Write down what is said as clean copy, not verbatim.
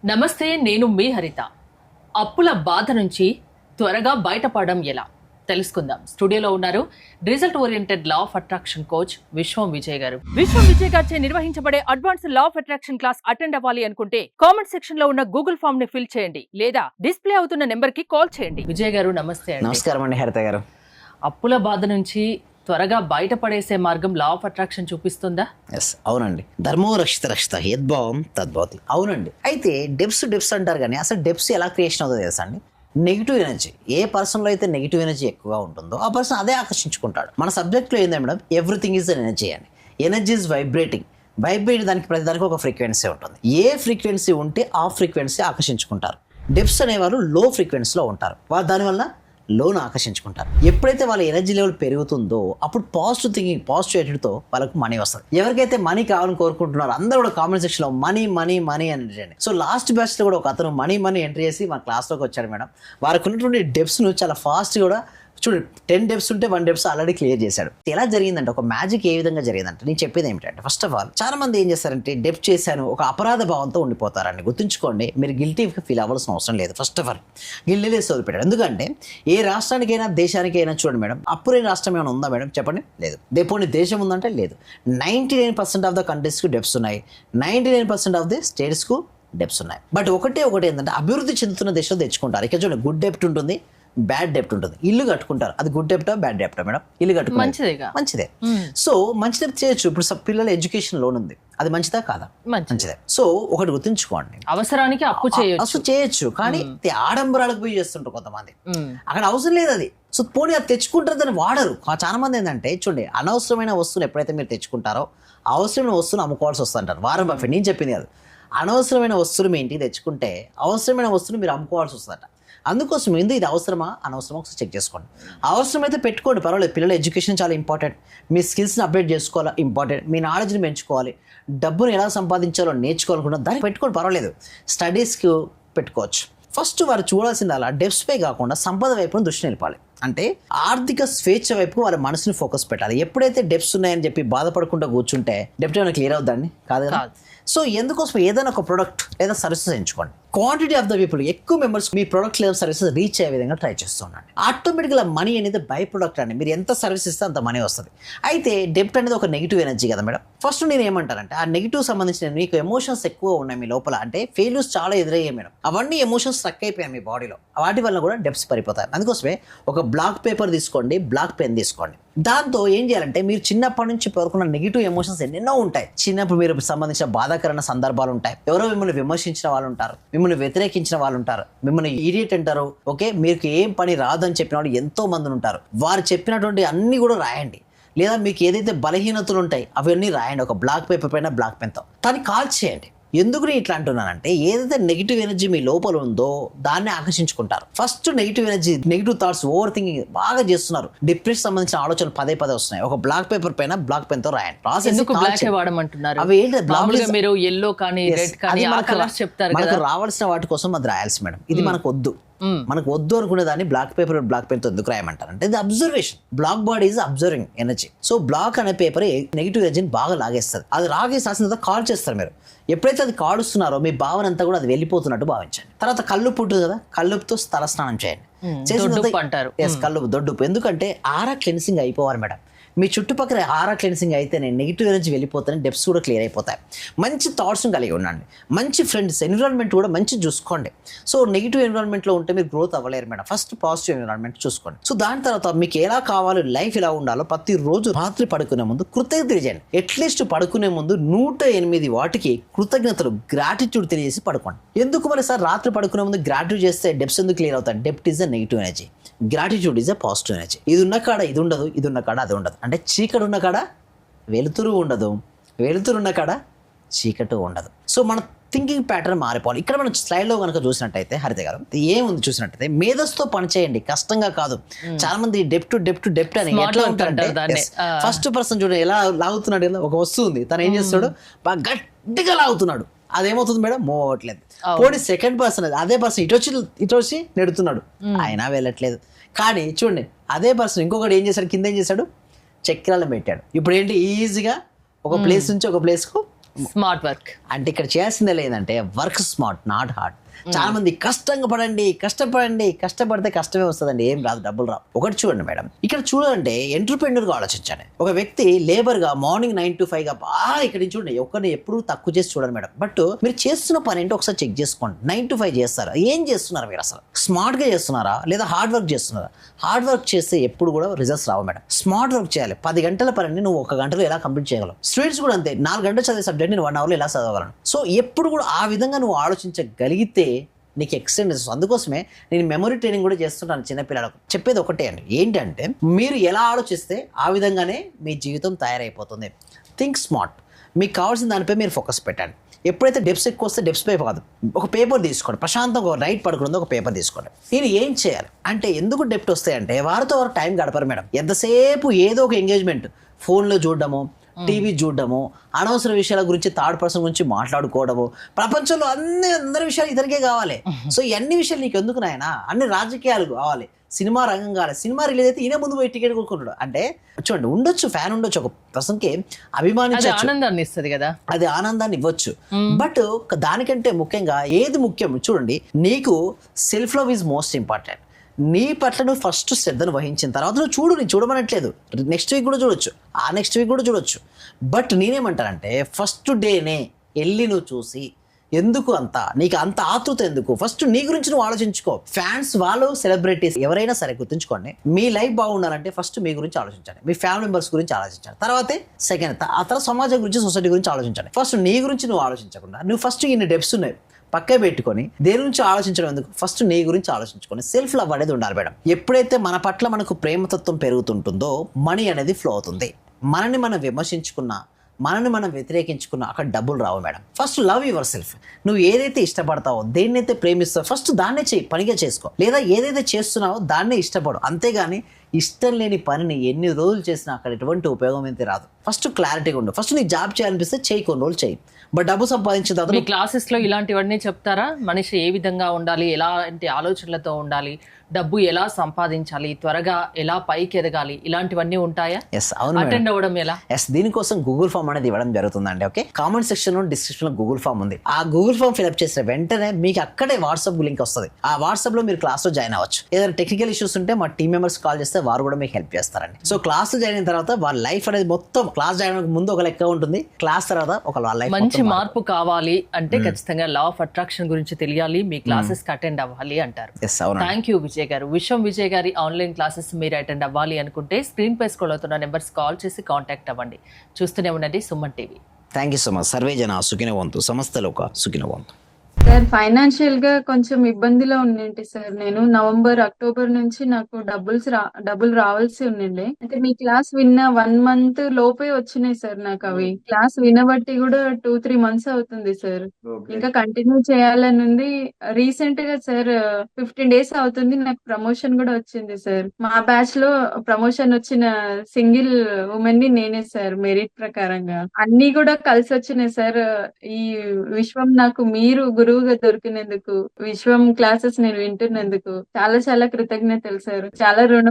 నమస్తే, నేను మీ హరిత. అప్పుల బాధ నుంచి త్వరగా బయటపడడం ఎలా తెలుసుకుందాం. స్టూడియోలో ఉన్నారు result oriented law of attraction coach విశ్వం విజయ్ గారు. విశ్వం విజయ్ గారిచే నిర్వహించబడే advance law of attraction class attend అవ్వాలి అనుకుంటే కామెంట్ సెక్షన్ లో ఉన్న గూగుల్ ఫామ్ ని ఫిల్ చేయండి, లేదా డిస్ప్లే అవుతున్న నెంబర్ కి కాల్ చేయండి. విజయ్ గారు నమస్తే. నమస్కారం అండి హరిత గారు. అప్పుల బాధ నుంచి త్వరగా బయటపడేసే మార్గం లా ఆఫ్ అట్రాక్షన్ చూపిస్తుందా? ఎస్, అవునండి. ధర్మో రక్షిత రక్షిత యద్భావం తద్భవతి. అవునండి. అయితే డెప్స్ అంటారు కానీ అసలు డెప్స్ ఎలా క్రియేషన్ అవుతుందో తెలుసా అండి? Negative energy. ఏ పర్సన్లో అయితే నెగిటివ్ ఎనర్జీ ఎక్కువగా ఉంటుందో ఆ పర్సన్ అదే ఆకర్షించుకుంటాడు. మన సబ్జెక్ట్లో ఏంటంటే madam, everything is an energy అని. Energy is vibrating. దానికి ప్రతిదానికి ఒక ఫ్రీక్వెన్సీ ఉంటుంది. ఏ ఫ్రీక్వెన్సీ ఉంటే ఆ ఫ్రీక్వెన్సీ ఆకర్షించుకుంటారు. డెప్స్ అనేవారు లో ఫ్రీక్వెన్సీలో ఉంటారు. వాళ్ళు దానివల్ల లోన్ ఆకర్షించుకుంటారు. ఎప్పుడైతే వాళ్ళ ఎనర్జీ లెవెల్ పెరుగుతుందో అప్పుడు పాజిటివ్ థింకింగ్, పాజిటివ్ యాటిట్యూడ్తో వాళ్ళకు మనీ వస్తుంది. ఎవరికైతే మనీ కావాలని కోరుకుంటున్నారో అందరూ కూడా కామెంట్ సెక్షన్లో మనీ మనీ మనీ అని ఎంట్రీ చేయండి. సో లాస్ట్ బ్యాచ్లో కూడా ఒక అతను మనీ మనీ ఎంట్రీ చేసి మా క్లాస్లోకి వచ్చాడు మేడం. వారికి ఉన్నటువంటి డెప్స్ను చాలా ఫాస్ట్ కూడా చూడండి, 10 డెప్స్ ఉంటే 1 డెప్స్ ఆల్రెడీ క్లియర్ చేశాడు. ఎలా జరిగిందంటే, ఒక మ్యాజిక్ ఏ విధంగా జరిగిందంటే నేను చెప్పేది ఏమిటంటే, ఫస్ట్ ఆఫ్ ఆల్ చాలా మంది ఏం చేస్తారంటే డెప్ చేశాను ఒక అపరాధ భావంతో ఉండిపోతారండి. గుర్తుంచుకోండి, మీరు గిల్టీగా ఫీల్ అవ్వాల్సిన అవసరం లేదు. ఫస్ట్ ఆఫ్ ఆల్ గిల్టీలేసి వదిలిపెట్టాడు. ఎందుకంటే ఏ రాష్ట్రానికైనా దేశానికైనా చూడండి మేడం, అప్పు లేని రాష్ట్రం ఏమైనా ఉందా మేడం? చెప్పండి, లేదు. దేపోని దేశం ఉందంటే లేదు. 99% ఆఫ్ ద కంట్రీస్కి డెప్స్ ఉన్నాయి. 99% ఆఫ్ ది స్టేట్స్కు డెప్స్ ఉన్నాయి. బట్ ఒకటి ఏంటంటే అభివృద్ధి చెందుతున్న దేశంలో తెచ్చుకుంటారు. ఇక్కడ చూడండి, గుడ్ డెప్ట్ ఉంటుంది, బ్యాడ్ డెప్ట్ ఉంటుంది. ఇల్లు కట్టుకుంటారు, అది గుడ్ డెప్టా బ్యాడ్ డెప్టా మేడం? ఇల్లు కట్టుకుంటారు, మంచిదే. సో మంచి డెప్ట్ చేయొచ్చు. ఇప్పుడు పిల్లల ఎడ్యుకేషన్ లోన్ ఉంది, అది మంచిదా కాదా? మంచిదే. సో ఒకటి గుర్తుంచుకోండి, అవసరానికి అప్పు చేయొచ్చు, కానీ ఆడంబరాలకు పోయి చేస్తుంటారు కొంతమంది. అక్కడ అవసరం లేదు అది. సో పోనీ అది తెచ్చుకుంటారు, దాన్ని వాడరు. చాలా మంది ఏంటంటే చూడండి, అనవసరమైన వస్తువులు ఎప్పుడైతే మీరు తెచ్చుకుంటారో అవసరమైన వస్తువులు అమ్ముకోవాల్సి వస్తుంటారు. వారం బఫెట్ నేను చెప్పింది కాదు. అనవసరమైన వస్తువులు మీ ఇంటికి తెచ్చుకుంటే అవసరమైన వస్తువులు మీరు అమ్ముకోవాల్సి వస్తుందట. అందుకోసం ఇది అవసరమా అనవసరమా ఒకసారి చెక్ చేసుకోండి. అవసరమైతే పెట్టుకోండి, పర్వాలేదు. పిల్లల ఎడ్యుకేషన్ చాలా ఇంపార్టెంట్. మీ స్కిల్స్ని అప్డేట్ చేసుకోవాలా ఇంపార్టెంట్. మీ నాలెడ్జ్ని పెంచుకోవాలి, డబ్బును ఎలా సంపాదించాలో నేర్చుకోవాలనుకున్నా దాన్ని పెట్టుకోండి, పర్వాలేదు. స్టడీస్కి పెట్టుకోవచ్చు. ఫస్ట్ వారు చూడాల్సింది అలా డెప్స్పై కాకుండా సంపద వైపును దృష్టి నిలపాలి. అంటే ఆర్థిక స్వేచ్ఛ వైపు వాళ్ళ మనసుని ఫోకస్ పెట్టాలి. ఎప్పుడైతే డెప్స్ ఉన్నాయని చెప్పి బాధపడకుండా కూర్చుంటే డెప్ట్ ఏమైనా క్లియర్ అవుతుందండి? కాదు కదా. సో ఎందుకోసం ఏదైనా ఒక ప్రొడక్ట్ లేదా సర్వీసెస్ ఎంచుకోండి. క్వాంటిటీ ఆఫ్ ద పీపుల్, ఎక్కువ మెంబర్స్ మీ ప్రొడక్ట్ లేదా సర్వీసెస్ రీచ్ అయ్యే విధంగా ట్రై చేస్తుండండి. ఆటోమేటిక్గా మనీ అనేది బై ప్రొడక్ట్ అండి. మీరు ఎంత సర్వీస్ ఇస్తే అంత మనీ వస్తుంది. అయితే డెప్ట్ అనేది ఒక నెగిటివ్ ఎనర్జీ కదా మేడం. ఫస్ట్ నేను ఏమంటానంటే, ఆ నెగిటివ్ సంబంధించిన మీకు ఎమోషన్స్ ఎక్కువ ఉన్నాయి మీ లోపల, అంటే ఫెయిల్యూర్స్ చాలా ఎదురయ్యాయి మేడం. అవన్నీ ఎమోషన్స్ స్ట్రక్ అయిపోయాయి మీ బాడీలో. వాటి వల్ల కూడా డెప్స్ పడిపోతాయి. అందుకోసమే ఒక బ్లాక్ పేపర్ తీసుకోండి, బ్లాక్ పెన్ తీసుకోండి. దాంతో ఏం చేయాలంటే, మీరు చిన్నప్పటి నుంచి పేర్కొన్న నెగిటివ్ ఎమోషన్స్ ఎన్నెన్నో ఉంటాయి. చిన్నప్పుడు మీరు సంబంధించిన బాధాకరమైన సందర్భాలు ఉంటాయి. ఎవరో మిమ్మల్ని విమర్శించిన వాళ్ళు ఉంటారు, మిమ్మల్ని వ్యతిరేకించిన వాళ్ళు ఉంటారు, మిమ్మల్ని ఇడియట్ అంటారు. ఓకే, మీకు ఏం పని రాదని చెప్పిన వాళ్ళు ఎంతో మంది ఉంటారు. వారు చెప్పినటువంటి అన్ని కూడా రాయండి. లేదా మీకు ఏదైతే బలహీనతలు ఉంటాయి అవన్నీ రాయండి. ఒక బ్లాక్ పేపర్ పైన బ్లాక్ పెన్తో దాన్ని కాల్ చేయండి. ఎందుకు నేను ఇట్లా అంటున్నానంటే, ఏదైతే నెగిటివ్ ఎనర్జీ మీ లోపల ఉందో దాన్ని ఆకర్షించుకుంటారు. First negative energy, negative thoughts, over thinking బాగా చేస్తున్నారు. డిప్రెషన్ సంబంధించిన ఆలోచనలు పదే వస్తున్నాయి. ఒక బ్లాక్ పేపర్ పైన బ్లాక్ పెన్ తో రాయండి. అవి ఏంటి, మీరు yellow కానీ రెడ్ కానీ మనకు రావాల్సిన వాటి కోసం అది రాయాల్సి మేడం. ఇది మనకు వద్దు. మనకు వద్దు అనుకునే దాన్ని బ్లాక్ పేపర్ బ్లాక్ పెన్ తో ఎందుకు రాయమంటారు అంటే, ఇది observation. Black body is observing energy. So black అనే పేపర్ నెగిటివ్ ఎనర్జీని బాగా లాగేస్తుంది. అది రాగేసి రాసిన తర్వాత కాల్ చేస్తారు మీరు. ఎప్పుడైతే అది కాడుస్తున్నారో మీ భావన అంతా కూడా అది వెళ్ళిపోతున్నట్టు భావించండి. తర్వాత కల్లుప్పు ఉంటుంది కదా, కల్లుప్పుతో తల స్నానం చేయండి. కల్లుప్పు, దొడ్డుప్పు. ఎందుకంటే ఆరా క్లెన్సింగ్ అయిపోవాలి మేడం. మీ చుట్టుపక్కల ఆరా క్లెన్సింగ్ అయితేనే నెగిటివ్ ఎనర్జీ వెళ్ళిపోతాయి, డెప్స్ కూడా క్లియర్ అయిపోతాయి. మంచి థాట్స్ని కలిగి ఉండండి. మంచి ఫ్రెండ్స్, ఎన్విరాన్మెంట్ కూడా మంచి చూసుకోండి. సో నెగిటివ్ ఎన్విరాన్మెంట్లో ఉంటే మీరు గ్రోత్ అవ్వలేరు మేడం. ఫస్ట్ పాజిటివ్ ఎన్విరాన్మెంట్ చూసుకోండి. సో దాని తర్వాత మీకు ఎలా కావాలో, లైఫ్ ఎలా ఉండాలో ప్రతిరోజు రాత్రి పడుకునే ముందు కృతజ్ఞత తెలియజేయండి. అట్లీస్ట్ పడుకునే ముందు 108 వాటికి కృతజ్ఞతలు, గ్రాటిట్యూడ్ తెలియజేసి పడుకోండి. ఎందుకు మరి సార్ రాత్రి పడుకునే ముందు గ్రాటిట్యూడ్ చేస్తే డెప్స్ ఎందుకు క్లియర్ అవుతాయి? డెప్ట్ is a negative energy, gratitude is a positive energy. ఇది ఉన్న కాడ ఇది ఉండదు, ఇది ఉన్న కాడ అది ఉండదు. అంటే చీకటి ఉన్న కాడ వెలుతురు ఉండదు, వెలుతురు ఉన్న కాడ చీకటి ఉండదు. సో మన థింకింగ్ ప్యాటర్న్ మారిపోవాలి. ఇక్కడ మనం స్లైడ్లో కనుక చూసినట్టయితే హరిత గారు ఏముంది చూసినట్టయితే, మేధస్తో పని చేయండి, కష్టంగా కాదు. చాలా మంది డెప్ట్ అని ఎట్లా ఉంటారంటే, ఫస్ట్ పర్సన్ చూడండి ఎలా లాగుతున్నాడు. ఒక వస్తువు ఉంది, తను ఏం చేస్తాడు, బాగా గట్టిగా లాగుతున్నాడు. అదేమవుతుంది మేడం? మూవ్ అవ్వట్లేదు. పోనీ సెకండ్ పర్సన్, అదే పర్సన్ ఇటు వచ్చి నెడుతున్నాడు, అయినా వెళ్ళట్లేదు. కానీ చూడండి, అదే పర్సన్ ఇంకొకటి ఏం చేశాడు, కింద ఏం చేశాడు, చక్రాలను పెట్టాడు. ఇప్పుడు ఏంటి, ఈజీగా ఒక ప్లేస్ నుంచి ఒక ప్లేస్కు స్మార్ట్ వర్క్. అంటే ఇక్కడ చేయాల్సిందే లేదంటే వర్క్ స్మార్ట్ నాట్ హార్డ్. చాలా మంది కష్టంగా పడండి, కష్టపడితే కష్టమే వస్తుందండి, ఏం రాదు, డబ్బులు రావు. ఒకటి చూడండి మేడం, ఇక్కడ చూడండి ఎంటర్‌ప్రెన్యూర్ గా ఆలోచించండి. ఒక వ్యక్తి లేబర్ గా మార్నింగ్ 9 to 5 గా బాగా ఇక్కడ నుంచి చూడండి, ఒక్కరిని ఎప్పుడు తక్కువ చేసి చూడండి మేడం. బట్ మీరు చేస్తున్న పని ఏంటో ఒకసారి చెక్ చేసుకోండి. 9 to 5 చేస్తారా, ఏం చేస్తున్నారు మీరు, అసలు స్మార్ట్ గా చేస్తున్నారా లేదా హార్డ్ వర్క్ చేస్తున్నారా? హార్డ్ వర్క్ చేస్తే ఎప్పుడు కూడా రిజల్ట్స్ రావు మేడం. స్మార్ట్ వర్క్ చేయాలి. 10 గంటల పనిని నువ్వు 1 గంటలో ఎలా కంప్లీట్ చేయగలవు? స్టూడెంట్స్ కూడా అంతే, 4 గంటలు చదివే సబ్జెక్ట్ నేను 1 అవర్లో ఎలా చదవగలను? సో ఎప్పుడు కూడా ఆ విధంగా నువ్వు ఆలోచించగలిగితే నీకు ఎక్స్టెండ్ చేస్తుంది. అందుకోసమే నేను మెమరీ ట్రైనింగ్ కూడా చేస్తుంటాను చిన్నపిల్లలకు. చెప్పేది ఒకటే అండి, ఏంటంటే మీరు ఎలా ఆలోచిస్తే ఆ విధంగానే మీ జీవితం తయారైపోతుంది. Think smart. మీకు కావాల్సిన దానిపై మీరు ఫోకస్ పెట్టండి. ఎప్పుడైతే డెప్స్ ఎక్కువ వస్తే డెప్స్ పై కాదు, ఒక పేపర్ తీసుకోండి, ప్రశాంతంగా ఒక నైట్ పడుకుంది ఒక పేపర్ తీసుకోండి. నేను ఏం చేయాలి అంటే, ఎందుకు డెప్ట్ వస్తాయంటే వారితో వారు టైం గడపరు మేడం. ఎంతసేపు ఏదో ఒక ఎంగేజ్మెంట్, ఫోన్లో చూడడము, టీవీ చూడడము, అనవసర విషయాల గురించి థర్డ్ పర్సన్ గురించి మాట్లాడుకోవడము, ప్రపంచంలో అందరి విషయాలు ఇతనికే కావాలి. సో ఇవన్నీ విషయాలు నీకు ఎందుకు నాయనా? అన్ని రాజకీయాలు కావాలి, సినిమా రంగం కావాలి. సినిమా రిలీజ్ అయితే ఈయన ముందు పోయి టికెట్ కొనుక్కుంటాడు. అంటే చూడండి, ఉండొచ్చు ఫ్యాన్ ఉండొచ్చు, ఒక పర్సన్కి అభిమానించవచ్చు, ఆనందాన్ని ఇస్తుంది కదా, అది ఆనందాన్ని ఇవ్వచ్చు. బట్ దానికంటే ముఖ్యంగా ఏది ముఖ్యం చూడండి, నీకు self love is most important. నీ పట్ల నువ్వు ఫస్ట్ శ్రద్ధను వహించిన తర్వాత నువ్వు చూడు, నేను చూడమనట్లేదు, నెక్స్ట్ వీక్ కూడా చూడొచ్చు, ఆ నెక్స్ట్ వీక్ కూడా చూడొచ్చు. బట్ నేనేమంటానంటే ఫస్ట్ డేనే వెళ్ళి నువ్వు చూసి, ఎందుకు నీకు అంత ఆతృత ఎందుకు? ఫస్ట్ నీ గురించి నువ్వు ఆలోచించుకో. ఫ్యాన్స్ వాళ్ళు, సెలబ్రిటీస్ ఎవరైనా సరే గుర్తుంచుకోండి, మీ లైఫ్ బాగుండాలంటే ఫస్ట్ మీ గురించి ఆలోచించండి, మీ ఫ్యామిలీ మెంబర్స్ గురించి ఆలోచించండి, తర్వాతే సెకండ్, ఆ తర్వాత సమాజం గురించి, సొసైటీ గురించి ఆలోచించండి. ఫస్ట్ నీ గురించి నువ్వు ఆలోచించకుండా, నువ్వు ఫస్ట్ ఇన్ని డెప్స్ ఉన్నాయి పక్కే పెట్టుకొని దేని గురించి ఆలోచించడం ఎందుకు, ఫస్ట్ నీ గురించి ఆలోచించుకొని సెల్ఫ్ లవ్ అనేది ఉండాలి మేడం. ఎప్పుడైతే మన పట్ల మనకు ప్రేమతత్వం పెరుగుతుంటుందో మనీ అనేది ఫ్లో అవుతుంది. మనని మనం విమర్శించుకున్నా, మనని మనం వ్యతిరేకించుకున్నా అక్కడ డబ్బులు రావు madam. First love yourself. నువ్వు ఏదైతే ఇష్టపడతావో, దేన్నైతే ప్రేమిస్తావో ఫస్ట్ దాన్నే చేయి, పనిగా చేసుకో. లేదా ఏదైతే చేస్తున్నావో దాన్నే ఇష్టపడు. అంతేగాని ఇష్టం లేని పనిని ఎన్ని రోజులు చేసినా అక్కడ ఎటువంటి ఉపయోగం అయితే రాదు. ఫస్ట్ క్లారిటీగా ఉండు. ఫస్ట్ నీకు జాబ్ చేయాలనిపిస్తే చేయి, కొన్ని రోజులు చేయి. బట్ డబ్బు సంపాదించిన తర్వాత మీ క్లాసెస్ లో ఇలాంటివన్నీ చెప్తారా? మనిషి ఏ విధంగా ఉండాలి, ఎలాంటి ఆలోచనలతో ఉండాలి, డబ్బు ఎలా సంపాదించాలి, త్వరగా ఎలా పైకి ఎదగాలి, ఇలాంటివన్నీ ఉంటాయా? ఎస్, అవును. అటెండ్ అవ్వడం ఎలా? ఎస్, దీనికోసం గూగుల్ ఫామ్ అనేది ఇవ్వడం జరుగుతుందండి. ఓకే, కామెంట్ సెక్షన్ లో, డిస్క్రిప్షన్ లో గూగుల్ ఫామ్ ఉంది. ఆ గూగుల్ ఫామ్ ఫిల్అప్ చేసిన వెంటనే మీకు అక్కడే వాట్సాప్ లింక్ వస్తుంది. ఆ వాట్సాప్ లో మీరు క్లాస్ లో జాయిన్ అవ్వచ్చు. ఏదైనా టెక్నికల్ ఇష్యూస్ ఉంటే మా టీమ్ మెంబర్స్ కాల్ చేస్తే వారు కూడా మీకు హెల్ప్ చేస్తారండి. సో క్లాస్ లో జాయిన్ అయిన తర్వాత వాళ్ళ లైఫ్ అనేది మొత్తం, క్లాస్ జాయిన్ అవ్వడానికి ముందు ఒక లెక్క ఉంటుంది, క్లాస్ తర్వాత ఒక లైఫ్. మంచి మార్పు కావాలి అంటే ఖచ్చితంగా లా ఆఫ్ అట్రాక్షన్ గురించి తెలియాలి, మీ క్లాసెస్ కి అటెండ్ అవ్వాలి అంటారు. థ్యాంక్ యూ విజయ్ గారు. విశ్వం విజయ్ గారి ఆన్లైన్ క్లాసెస్ మీరు అటెండ్ అవ్వాలి అనుకుంటే స్క్రీన్ పై స్క్రోల్ అవుతున్న నెంబర్స్ కాల్ చేసి కాంటాక్ట్ అవ్వండి. చూస్తూనే ఉండండి Suman TV. Thank you so much. Survey జన సుఖినోవంతు, సమస్త లోక సుఖినోవంతు. సార్, ఫైనాన్షియల్ గా కొంచెం ఇబ్బందిలో ఉండింటి సార్. నేను నవంబర్, అక్టోబర్ నుంచి నాకు డబ్బులు రావాల్సి ఉండిండే. అంటే మీ క్లాస్ విన్న 1 month లోపే వచ్చినాయి సార్ నాకు అవి. క్లాస్ వినబట్టి కూడా 2-3 months అవుతుంది సార్. ఇంకా కంటిన్యూ చేయాలని ఉంది. రీసెంట్ గా సార్ 15 days అవుతుంది, నాకు ప్రమోషన్ కూడా వచ్చింది సార్. మా బ్యాచ్ లో ప్రమోషన్ వచ్చిన సింగిల్ ఉమెన్ ని నేనే సార్, మెరిట్ ప్రకారంగా. అన్ని కూడా కలిసి వచ్చినాయి సార్. ఈ విశ్వం నాకు మీరు గురువుగా దొరికినందుకు, విశ్వం క్లాసెస్ నేను వింటున్నందుకు చాలా చాలా కృతజ్ఞతలు సార్. చాలా రుణ